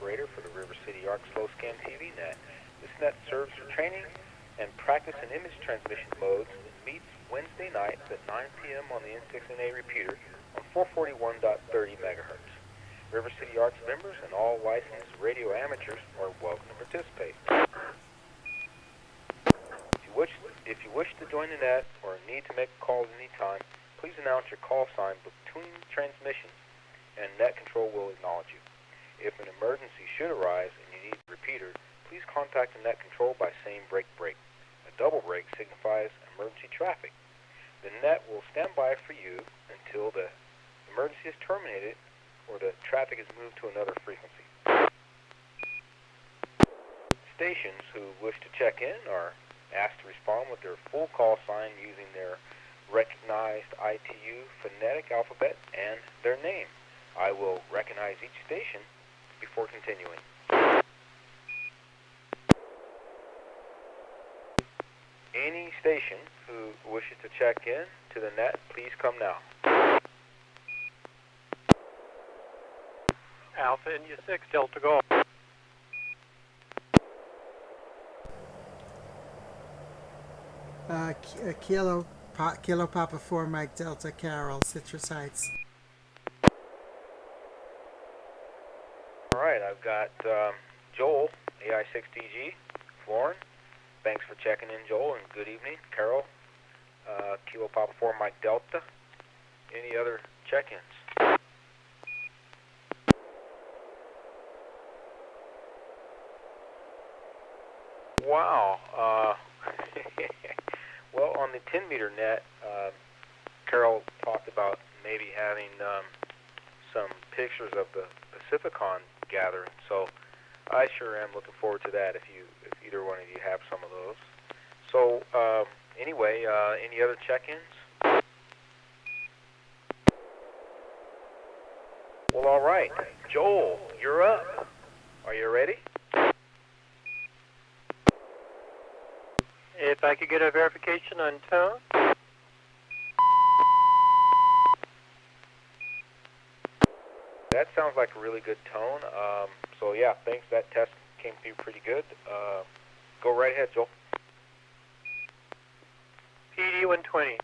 operator for the River City Arc Slow Scan TV Net. This net serves for training and practice in image transmission modes and meets Wednesday nights at 9 p.m. on the N6NA repeater on 441.30 megahertz. River City Arcs members and all licensed radio amateurs are welcome to participate. If you wish to join the net or need to make a call at any time, please announce your call sign between transmissions and net control will acknowledge you. If an emergency should arise and you need a repeater, please contact the net control by saying break break. A double break signifies emergency traffic. The net will stand by for you until the emergency is terminated or the traffic is moved to another frequency. Stations who wish to check in are asked to respond with their full call sign using their recognized ITU phonetic alphabet and their name. I will recognize each station before continuing. Any station who wishes to check in to the net, please come now. Alpha India 6, Delta Golf. Kilo Papa 4 Mike Delta Carol, Citrus Heights. All right, I've got Joel, AI6DG, Florin. Thanks for checking in, Joel, and good evening. Carol, Kilo Papa 4 Mike Delta. Any other check-ins? Wow. Well, on the 10-meter net, Carol talked about maybe having some pictures of the Pacificon gathering. So I sure am looking forward to that if either one of you have some of those. So anyway, any other check-ins? Well, all right. Joel, you're up. Are you ready? If I could get a verification on tone. That sounds like a really good tone. So yeah, thanks. That test came through pretty good. Go right ahead, Joel. PD 120.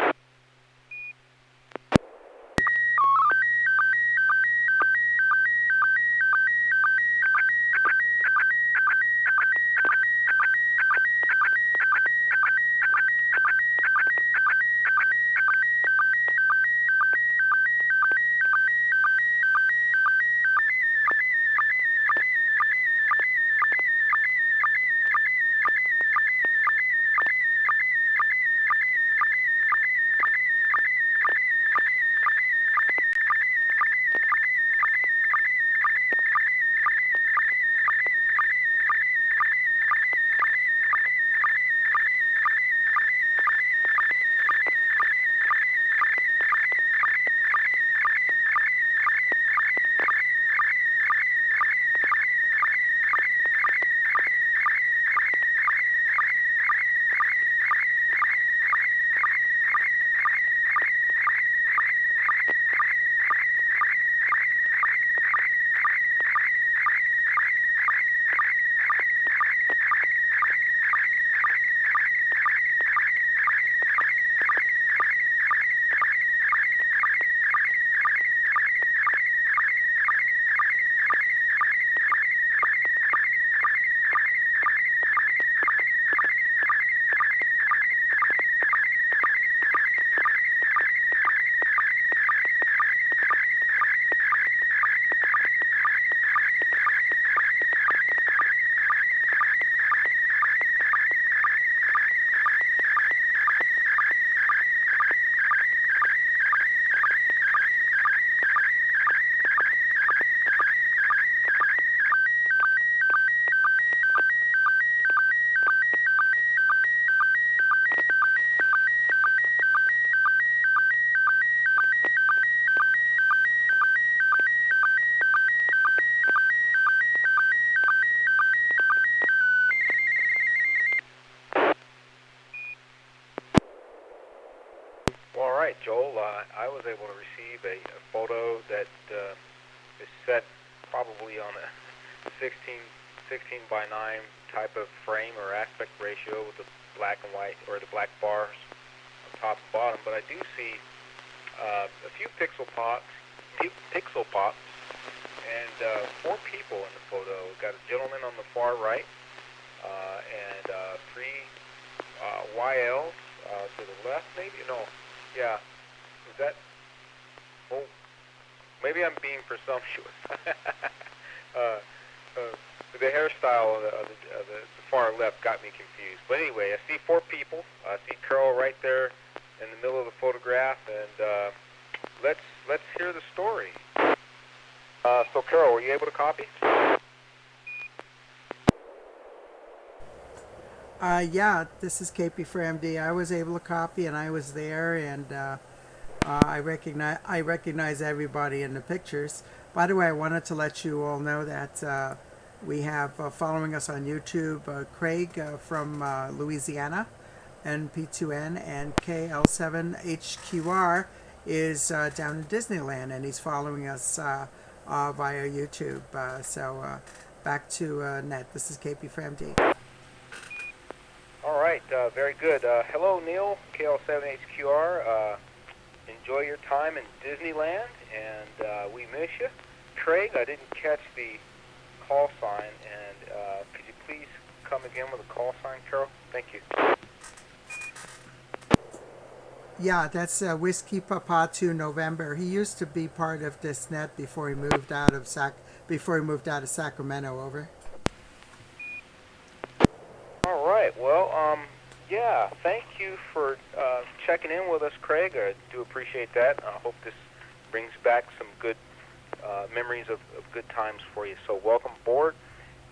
Joel, I was able to receive a photo that is set probably on 16 by 9 type of frame or aspect ratio with the black and white, or the black bars on top and bottom. But I do see a few pixel pops, and 4 people in the photo. We've got a gentleman on the far right, and 3 YLs to the left, maybe? No. Yeah. Is that... Oh, maybe I'm being presumptuous. The hairstyle of the far left got me confused. But anyway, I see 4 people. I see Carol right there in the middle of the photograph, and let's hear the story. So Carol, were you able to copy? Yeah, this is KP for MD. I was able to copy, and I was there, and I recognize everybody in the pictures. By the way, I wanted to let you all know that we have following us on YouTube Craig from Louisiana, NP2N, and KL7HQR is down in Disneyland, and he's following us via YouTube. So back to Net. This is KP for MD. All right, very good. Hello, Neil, KL7HQR. Enjoy your time in Disneyland, and we miss you. Craig, I didn't catch the call sign, and could you please come again with a call sign, Carol? Thank you. Yeah, that's Whiskey Papa 2 November. He used to be part of this net before he moved out of Sacramento. Over. All right. Well, yeah. Thank you for checking in with us, Craig. I do appreciate that. I hope this brings back some good memories of good times for you. So welcome aboard.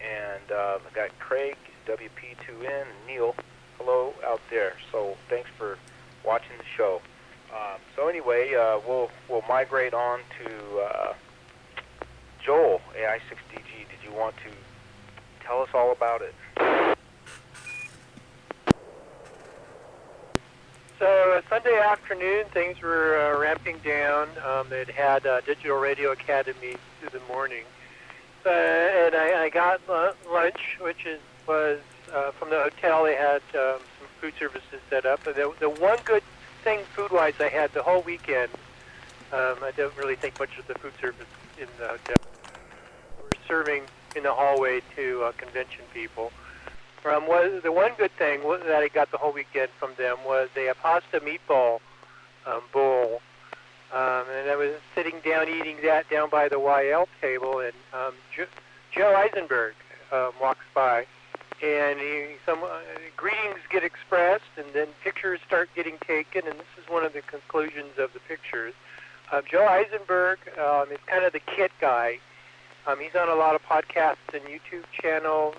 And I got Craig, WP2N, and Neil. Hello out there. So thanks for watching the show. So anyway, we'll migrate on to Joel, AI6DG. Did you want to tell us all about it? So Sunday afternoon, things were ramping down. They'd had Digital Radio Academy through the morning. And I got lunch, which was from the hotel. They had some food services set up. And the one good thing food-wise I had the whole weekend, I don't really think much of the food service in the hotel. We're serving in the hallway to convention people. The one good thing that I got the whole weekend from them was a pasta meatball bowl. And I was sitting down eating that down by the YL table, and Joe Eisenberg walks by, and greetings get expressed, and then pictures start getting taken, and this is one of the conclusions of the pictures. Joe Eisenberg is kind of the kit guy. He's on a lot of podcasts and YouTube channels.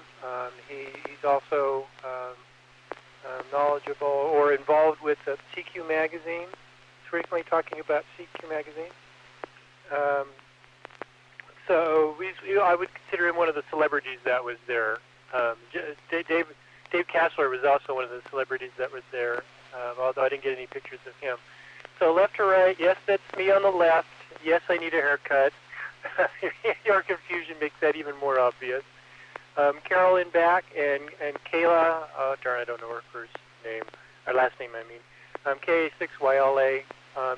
He's also knowledgeable or involved with CQ Magazine. He's frequently talking about CQ Magazine. So I would consider him one of the celebrities that was there. Dave Kassler was also one of the celebrities that was there, although I didn't get any pictures of him. So left to right, yes, that's me on the left. Yes, I need a haircut. Your confusion makes that even more obvious. Carol in back, and Kayla, I don't know her first name, or last name, I mean. K6YLA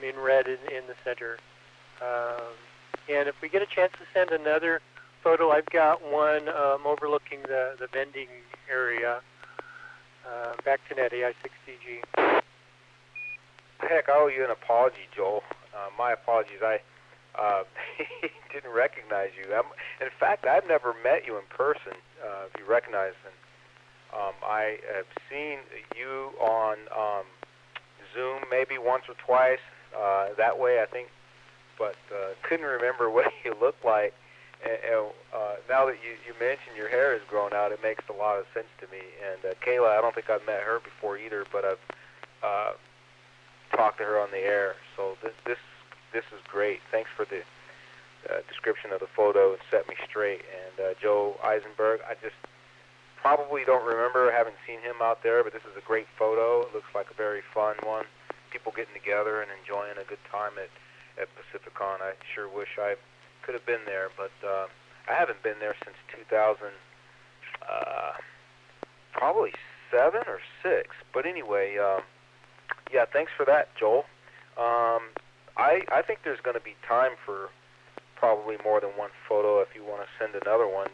in red in the center. And if we get a chance to send another photo, I've got one overlooking the vending area. Back to Net, AI6DG. Heck, I owe you an apology, Joel. My apologies. I didn't recognize you. In fact, I've never met you in person, if you recognize him. I have seen you on Zoom maybe once or twice, that way, I think, but couldn't remember what you looked like. And now that you mentioned your hair has grown out, it makes a lot of sense to me. And Kayla, I don't think I've met her before either, but I've talked to her on the air. So this is great. Thanks for the description of the photo. It set me straight. And Joe Eisenberg, I just probably don't remember. I haven't seen him out there, but this is a great photo. It looks like a very fun one. People getting together and enjoying a good time at Pacificon. I sure wish I could have been there, but I haven't been there since 2000, probably 7 or 6. But anyway, yeah, thanks for that, Joel. I think there's going to be time for probably more than one photo if you want to send another one.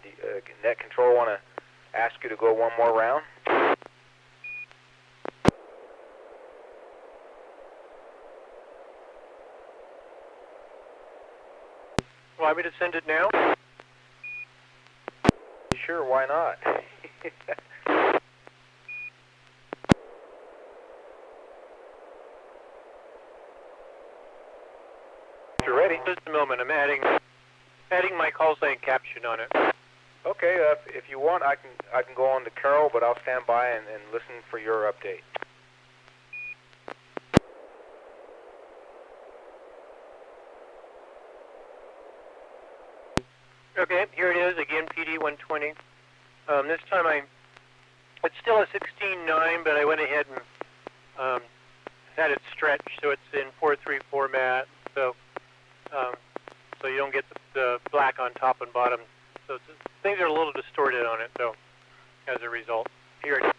Net Control want to ask you to go one more round? Want me to send it now? Sure, why not? You're ready. Just a moment. I'm adding my call sign caption on it. Okay, if you want, I can go on to Carol, but I'll stand by and listen for your update. Okay, here it is again, PD 120. This time it's still a 16:9, but I went ahead and had it stretched so it's in 4:3 format. So you don't get the black on top and bottom. So things are a little distorted on it, though, as a result. Here it is.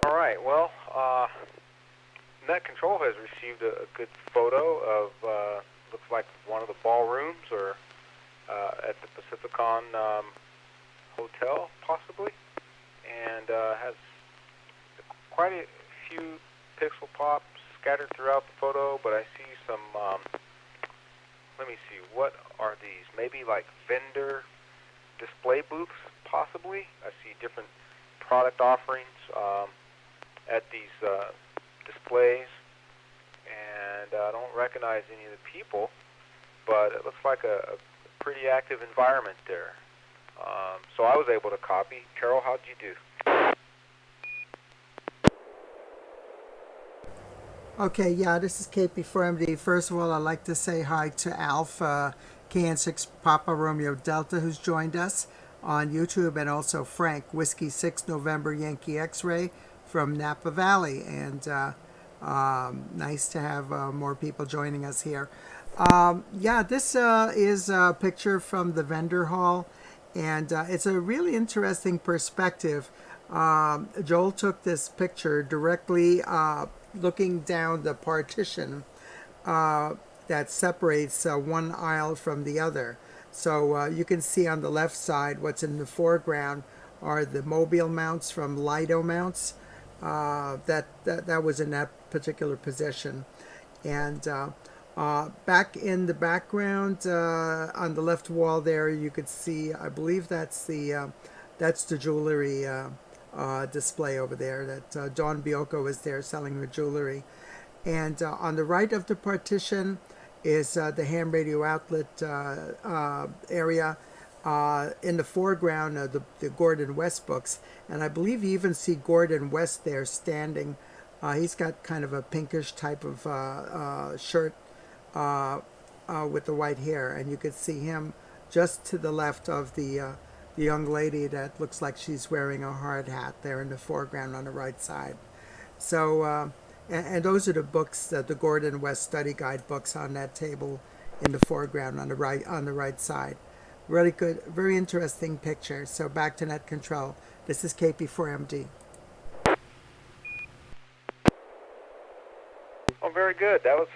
All right, well, Net Control has received a good photo of, looks like one of the ballrooms or at the Pacificon Hotel, possibly, and has quite a few pixel pops scattered throughout the photo, but I see some, let me see, what are these? Maybe like vendor display booths, possibly? I see different product offerings at these displays, and I don't recognize any of the people, but it looks like a pretty active environment there. So I was able to copy. Carol, how'd you do? Okay, yeah, this is KP4MD. First of all, I'd like to say hi to Alpha KN6 Papa Romeo Delta, who's joined us on YouTube, and also Frank, Whiskey 6 November Yankee X-Ray from Napa Valley. And nice to have more people joining us here. Yeah, this is a picture from the vendor hall, and it's a really interesting perspective. Joel took this picture directly looking down the partition that separates one aisle from the other. So you can see on the left side what's in the foreground are the mobile mounts from Lido mounts. That was in that particular position. And back in the background on the left wall there, you could see, I believe that's the jewelry display over there. That Dawn Biocco was there selling her jewelry. And on the right of the partition is the ham radio outlet area. In the foreground, the Gordon West books. And I believe you even see Gordon West there standing. He's got kind of a pinkish type of shirt with the white hair. And you could see him just to the left of the young lady that looks like she's wearing a hard hat there in the foreground on the right side. So, and those are the books, the Gordon West Study Guide books on that table in the foreground on the right side. Really good, very interesting picture. So back to Net Control. This is KP4MD. Oh, very good. That was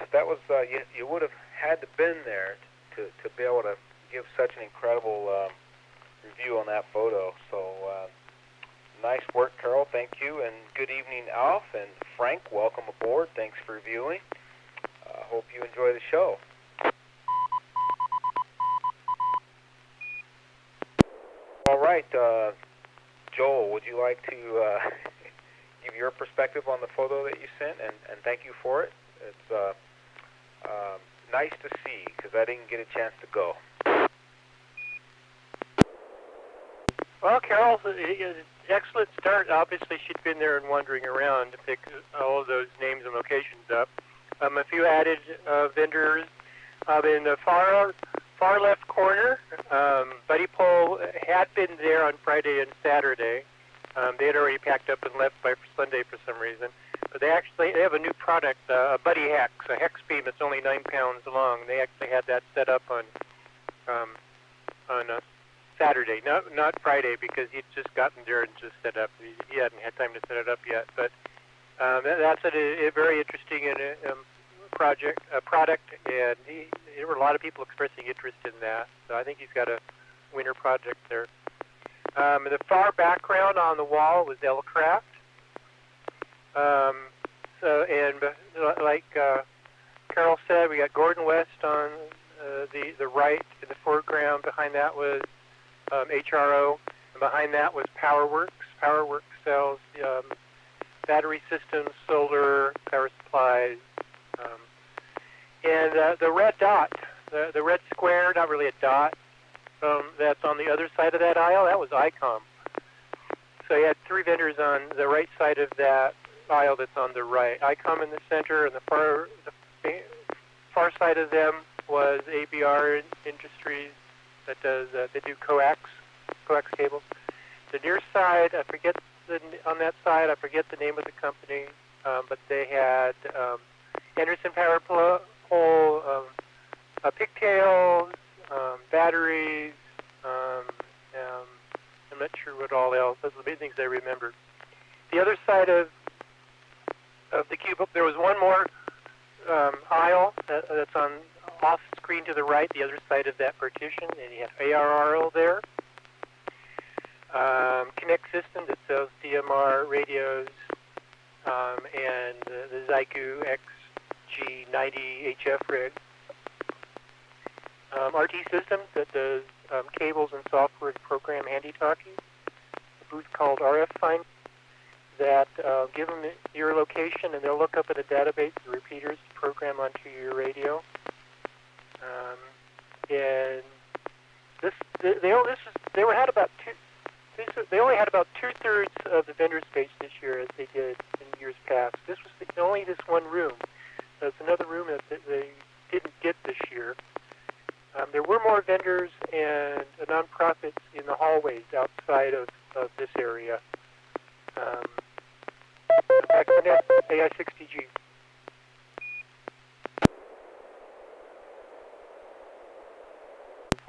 you would have had to been there to be able to give such an incredible review on that photo. So nice work, Carol. Thank you, and good evening, Alf and Frank. Welcome aboard. Thanks for reviewing. Hope you enjoy the show. All right, Joel, would you like to give your perspective on the photo that you sent, and thank you for it. It's nice to see, because I didn't get a chance to go. Well, Carol, excellent start. Obviously, she'd been there and wandering around to pick all of those names and locations up. A few added vendors in the far left corner. Buddy Pole had been there on Friday and Saturday. They had already packed up and left by Sunday for some reason. But they have a new product, a Buddy Hex, a hex beam that's only 9 pounds long. They actually had that set up on Saturday, not Friday, because he'd just gotten there and just set up. He hadn't had time to set it up yet. But that's a very interesting product, and there were a lot of people expressing interest in that. So I think he's got a winner project there. In the far background on the wall was L-Craft. Like Carol said, we got Gordon West on the right in the foreground. Behind that was HRO, and behind that was PowerWorks. PowerWorks sells battery systems, solar, power supplies, and the red dot, the red square, not really a dot, that's on the other side of that aisle, that was ICOM. So you had 3 vendors on the right side of that aisle that's on the right. ICOM in the center, and the far side of them was ABR Industries that does they do coax cables. The near side, I forget on that side I forget the name of the company, but they had Anderson Power Pole, pigtails, batteries. I'm not sure what all else. Those are the main things I remember. The other side of the cube, there was one more aisle that's on off screen to the right, the other side of that partition, and you have ARRL there. Connect System that sells DMR radios, and the Zyku XG90 HF rig. RT Systems that does cables and software to program handy-talkies. A booth called RF Find that give them your location, and they'll look up at a database the repeaters to program onto your radio. And they only had about 2/3 of the vendor space this year as they did in years past. This was only this one room. There's another room that they didn't get this year. There were more vendors and nonprofits in the hallways outside of this area. Back to Net AI60G.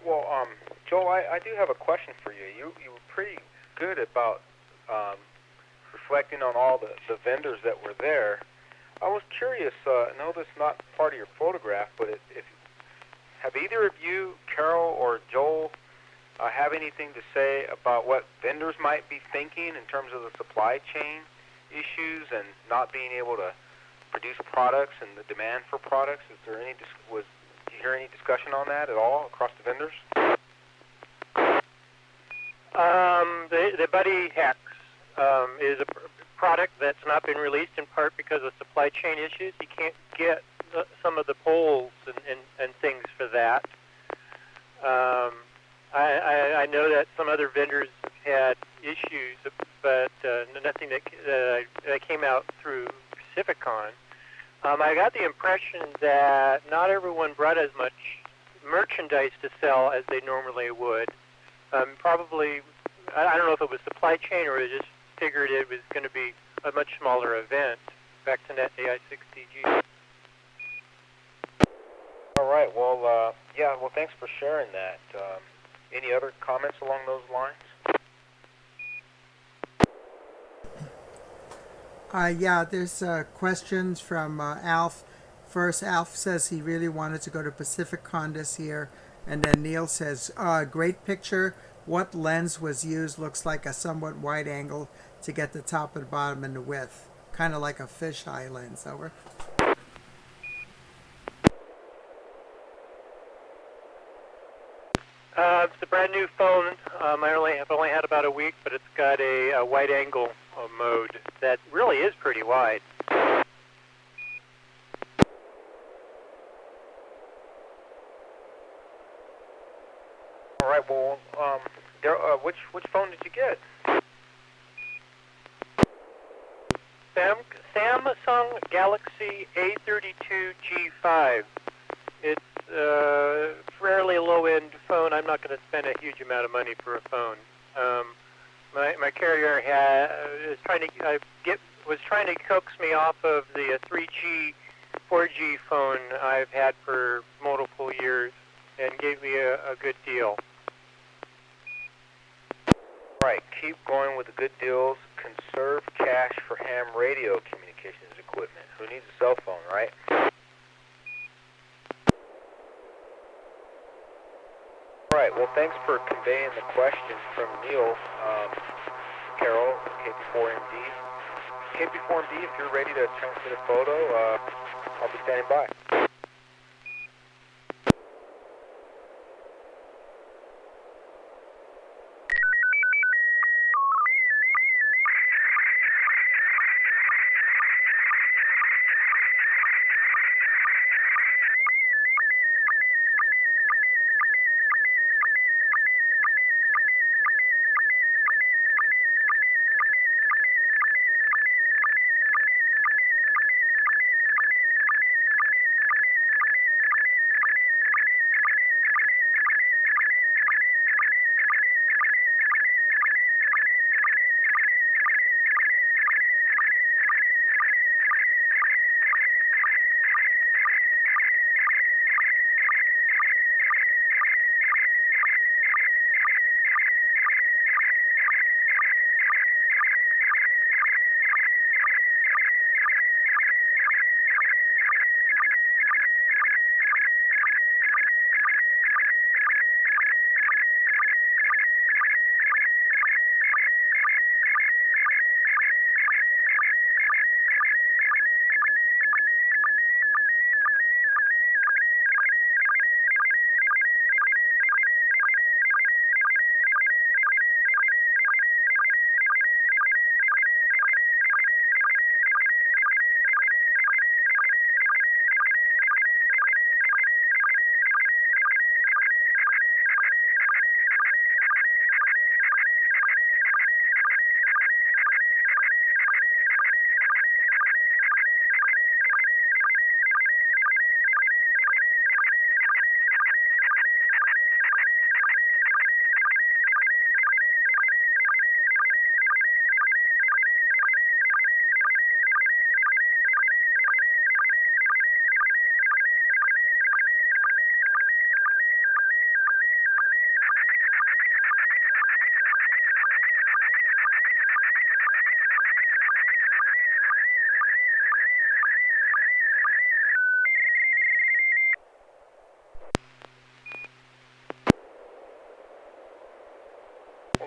Well, Joel, I do have a question for you. You were pretty good about reflecting on all the vendors that were there. I was curious. I know this is not part of your photograph, but have either of you, Carol or Joel, have anything to say about what vendors might be thinking in terms of the supply chain issues and not being able to produce products and the demand for products? Is there any did you hear any discussion on that at all across the vendors? The Buddy Hex is a product that's not been released in part because of supply chain issues. You can't get some of the poles and things for that. I know that some other vendors had issues, but nothing that came out through Pacificon. I got the impression that not everyone brought as much merchandise to sell as they normally would. Probably, I don't know if it was supply chain or they just figured it was going to be a much smaller event. Back to Net AI6TG. All right. Well, yeah. Well, thanks for sharing that. Any other comments along those lines? Yeah, there's questions from Alf. First, Alf says he really wanted to go to PacificCon this year. And then Neil says, great picture. What lens was used? Looks like a somewhat wide angle to get the top and bottom and the width. Kind of like a fisheye lens. Over. It's a brand new phone. I've only had about a week, but it's got a wide angle mode that really is pretty wide. All right. Well, which phone did you get? Samsung Galaxy A32 G5. It's a fairly low-end phone. I'm not going to spend a huge amount of money for a phone. My carrier was trying to coax me off of the 3G, 4G phone I've had for multiple years, and gave me a good deal. Right. Keep going with the good deals. Conserve cash for ham radio communications equipment. Who needs a cell phone, right? Right. Well, thanks for conveying the question from Neil, Carol, KP4MD. KP4MD, if you're ready to transmit a photo, I'll be standing by.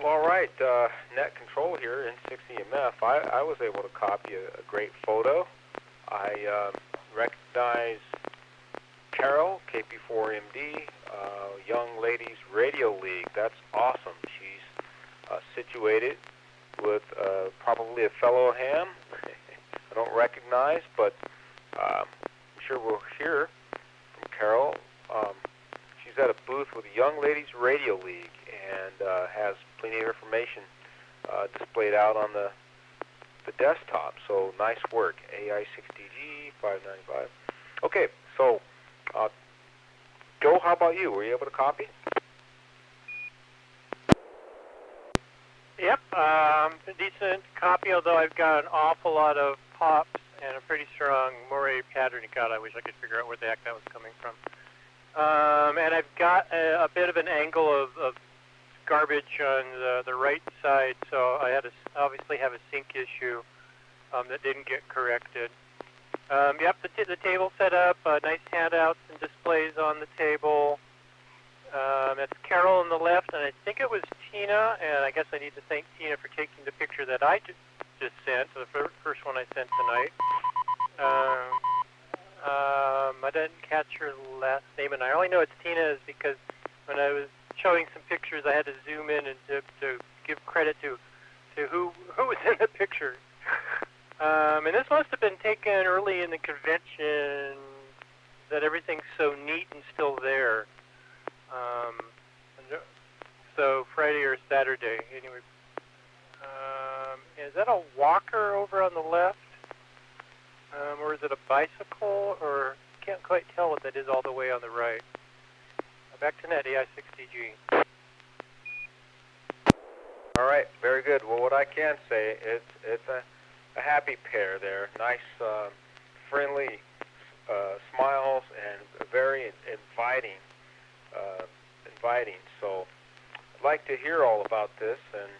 Well, all right. Net Control here, N6NA. I was able to copy a great photo. I recognize Carol, KP4MD, Young Ladies Radio League. That's awesome. She's situated with probably a fellow ham I don't recognize, but I'm sure we'll hear from Carol. She's at a booth with Young Ladies Radio League and has plenty of information displayed out on the desktop. So nice work. AI6DG 595. Okay, so Joe, how about you? Were you able to copy? Yep, a decent copy, although I've got an awful lot of pops and a pretty strong moire pattern. God, I wish I could figure out where the heck that was coming from. And I've got a bit of an angle of garbage on the right side, so I had to obviously have a sync issue that didn't get corrected. Yep, the table set up, nice handouts and displays on the table. That's Carol on the left, and I think it was Tina, and I guess I need to thank Tina for taking the picture that I just sent, the first one I sent tonight. I didn't catch her last name, and I only know it's Tina is because when I was showing some pictures, I had to zoom in and to give credit to who was in the picture. And this must have been taken early in the convention, that everything's so neat and still there. So Friday or Saturday. Anyway, is that a walker over on the left? Or is it a bicycle? Or can't quite tell what that is all the way on the right. Back to net, AI6DG. All right, very good. Well, what I can say, it's a happy pair there. Nice, friendly smiles and very inviting. So I'd like to hear all about this, and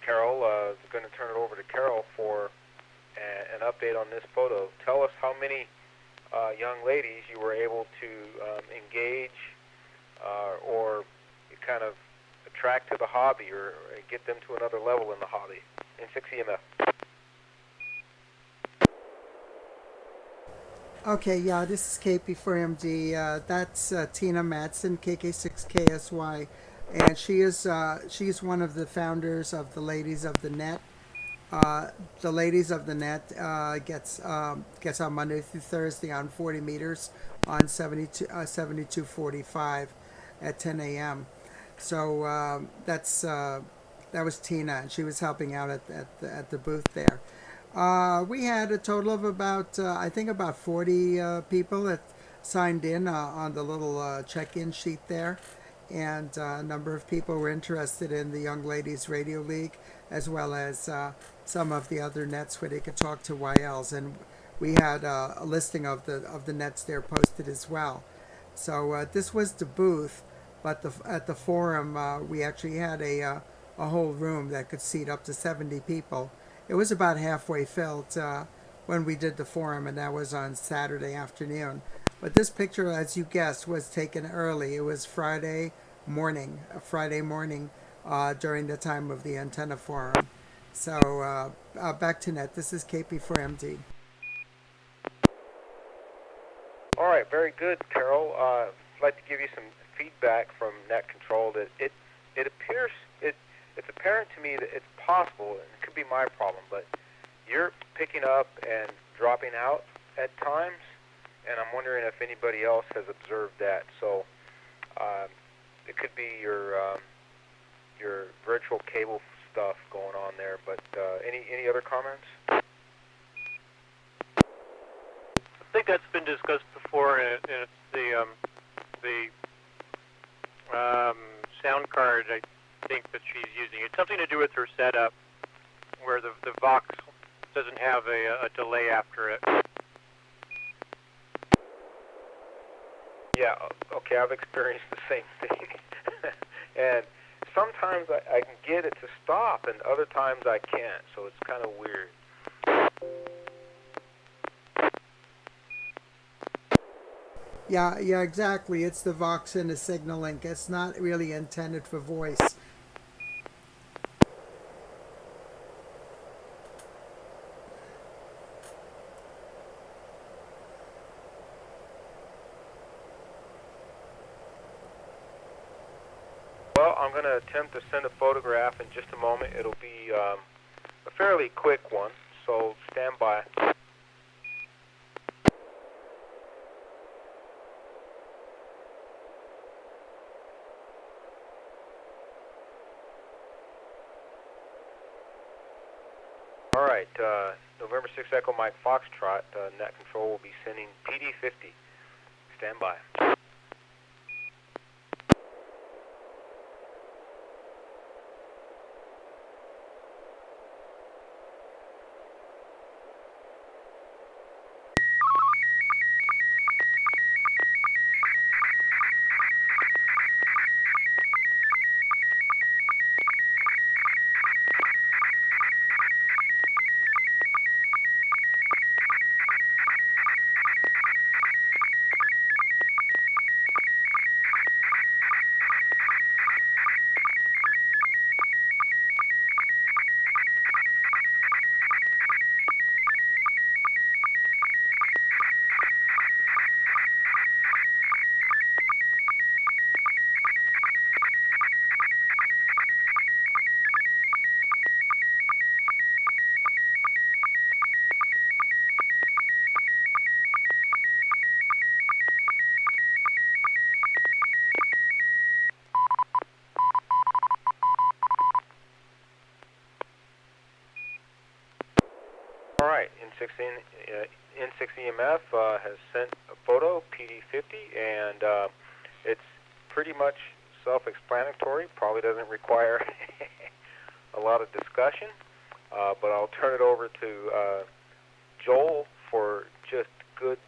Carol, I'm going to turn it over to Carol for an update on this photo. Tell us how many young ladies you were able to engage or kind of attract to the hobby or get them to another level in the hobby in N6NA. Okay, yeah, this is KP4MD. That's Tina Madsen, KK6KSY, and she's one of the founders of the Ladies of the Net. The Ladies of the Net gets on Monday through Thursday on 40 meters on 7245 at 10 a.m. So that was Tina, and she was helping out at the booth there. We had a total of about, I think about 40 people that signed in on the little check-in sheet there. And a number of people were interested in the Young Ladies Radio League, as well as some of the other nets where they could talk to YLs. And we had a listing of the nets there posted as well. So this was the booth, but at the forum, we actually had a whole room that could seat up to 70 people. It was about halfway filled when we did the forum, and that was on Saturday afternoon. But this picture, as you guessed, was taken early. It was Friday morning during the time of the antenna forum. So back to net. This is KP4MD. All right, very good, Carol. I'd like to give you some feedback from Net Control that it appears it's apparent to me that it's possible, and it could be my problem, but you're picking up and dropping out at times, and I'm wondering if anybody else has observed that. So it could be your virtual cable stuff going on there, but any other comments? I think that's been discussed before, and it's the sound card, I think, that she's using. It's something to do with her setup, where the Vox doesn't have a delay after it. Yeah, okay, I've experienced the same thing. And sometimes I can get it to stop, and other times I can't, so it's kind of weird. Yeah, exactly. It's the Vox and the signal link. It's not really intended for voice. Well, I'm going to attempt to send a photograph in just a moment. It'll be a fairly quick one, so stand by. All right, November 6 Echo Mike Foxtrot, Net Control will be sending PD50. Stand by. All right, N6EMF has sent a photo, PD50, and it's pretty much self-explanatory. Probably doesn't require a lot of discussion, but I'll turn it over to Joel for just good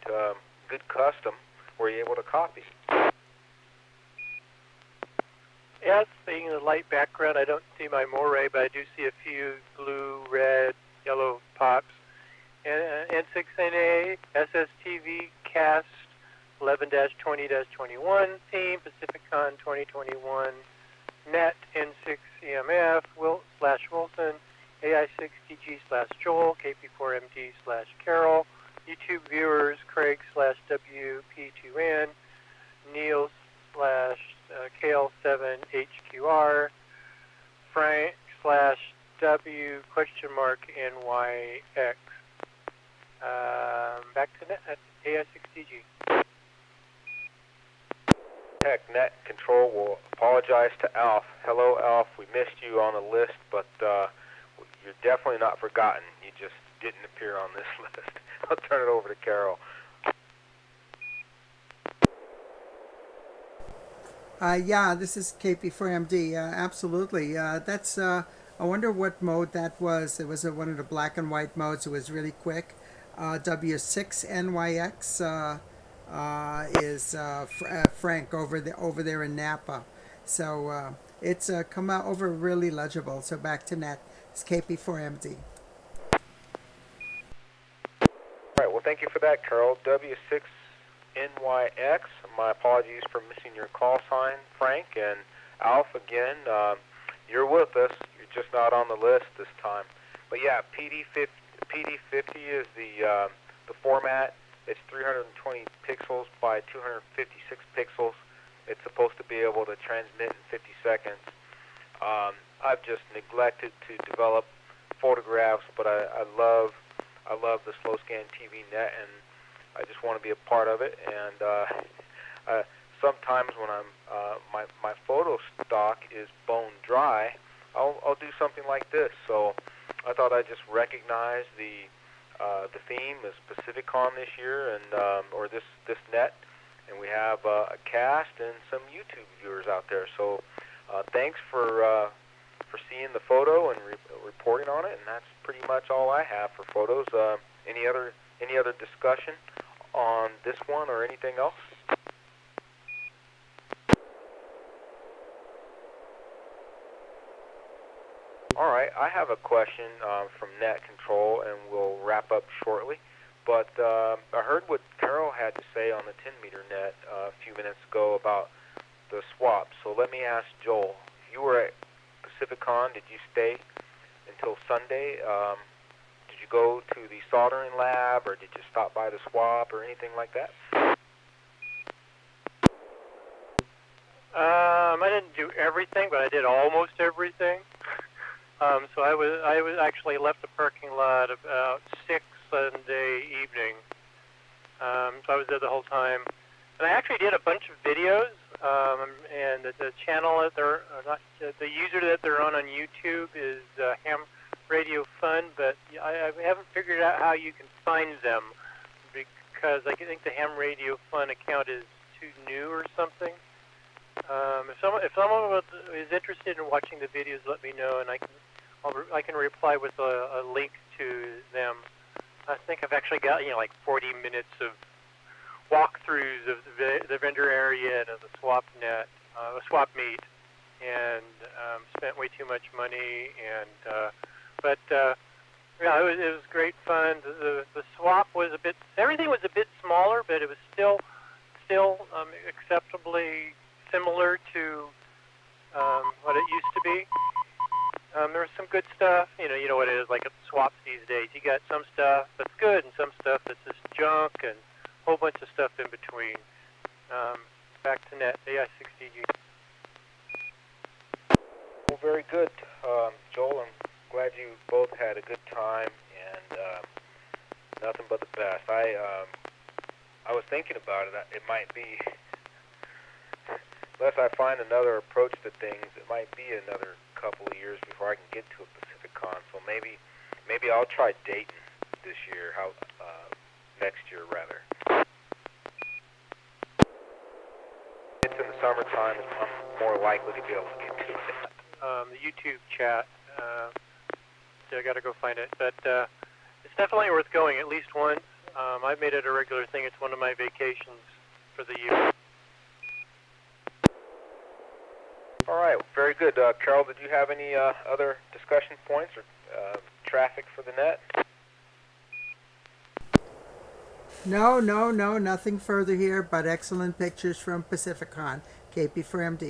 custom. Were you able to copy? Yes, seeing the light background, I don't see my moray, but I do see a few blue, red, yellow pops. N6NA SSTV Cast 11-20-21 theme, Pacificon 2021 Net, N6EMF, Wilson, AI6DG/Joel, KP4MD/Carol, YouTube viewers, Craig/WP2N, Neil/KL7HQR, Frank/W?NYX. Back to net at AI6DG. Heck, Net Control will apologize to Alf. Hello, Alf. We missed you on the list, but you're definitely not forgotten. You just didn't appear on this list. I'll turn it over to Carol. Yeah, this is KP4MD. Absolutely. That's. I wonder what mode that was. It was one of the black and white modes. It was really quick. W6NYX is Frank over there in Napa. So it's come out over really legible. So back to net. It's KP4MD. All right. Well, thank you for that, Carol. W6NYX. My apologies for missing your call sign, Frank. And Alf, again, you're with us. You're just not on the list this time. But yeah, PD50 is the format. It's 320 pixels by 256 pixels. It's supposed to be able to transmit in 50 seconds. I've just neglected to develop photographs, but I love the Slow Scan TV Net, and I just want to be a part of it. And sometimes when my photo stock is bone dry, I'll do something like this. So I thought I'd just recognize the theme is Pacificon this year, and or this net, and we have a cast and some YouTube viewers out there. So thanks for seeing the photo and reporting on it, and that's pretty much all I have for photos. Any other discussion on this one or anything else? All right, I have a question from Net Control, and we'll wrap up shortly. But I heard what Carol had to say on the 10-meter net a few minutes ago about the swap. So let me ask Joel, you were at Pacificon. Did you stay until Sunday? Did you go to the soldering lab, or did you stop by the swap, or anything like that? I didn't do everything, but I did almost everything. So I was actually left the parking lot about 6 Sunday evening. So I was there the whole time. And I actually did a bunch of videos, and the channel that they're not the user that they're on YouTube is Ham Radio Fun, but I haven't figured out how you can find them because I think the Ham Radio Fun account is too new or something. If someone is interested in watching the videos, let me know, and I can reply with a link to them. I think I've actually got like 40 minutes of walkthroughs of the vendor area and of the swap meet, and spent way too much money. But yeah, it was great fun. The swap was everything was a bit smaller, but it was still acceptably similar to what it used to be. There was some good stuff. You know what it is like at the swaps these days. You got some stuff that's good and some stuff that's just junk and a whole bunch of stuff in between. Back to net, AI6DG. Well, very good, Joel. I'm glad you both had a good time, and nothing but the best. I was thinking about it. It might be, unless I find another approach to things, it might be another couple of years before I can get to a Pacific Con. So maybe I'll try Dayton this year. Next year rather. It's in the summertime, and I'm more likely to be able to get to it. The YouTube chat. So I got to go find it, but it's definitely worth going at least once. I've made it a regular thing. It's one of my vacations for the year. All right, very good. Carol, did you have any other discussion points or traffic for the net? No, nothing further here, but excellent pictures from Pacificon. KP for MD.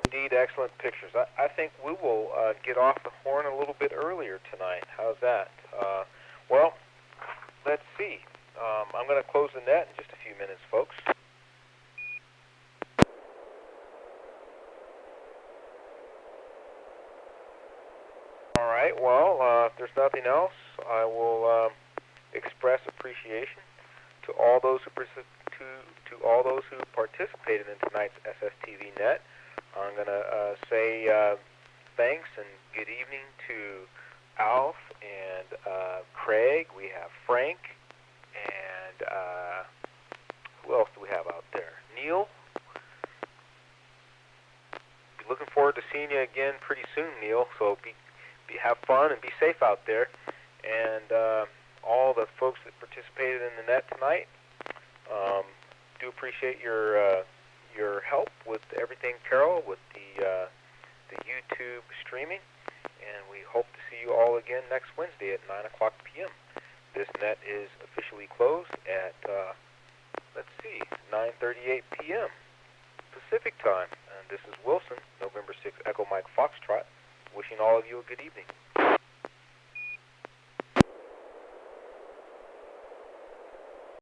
Indeed, excellent pictures. I think we will get off the horn a little bit earlier tonight. How's that? Well, let's see. I'm going to close the net in just a few minutes, folks. All right, well, if there's nothing else, I will express appreciation to all those who participated in tonight's SSTV Net. I'm going to say thanks and good evening to Alf and Craig. We have Frank, and who else do we have out there? Neil. Be looking forward to seeing you again pretty soon, Neil. So have fun and be safe out there. And all the folks that participated in the net tonight, do appreciate your help with everything, Carol, with the YouTube streaming, and we hope to see you all again next Wednesday at 9 o'clock p.m. This net is officially closed at, 9:38 p.m. Pacific time. And this is Wilson, November 6th, Echo Mike Foxtrot, wishing all of you a good evening.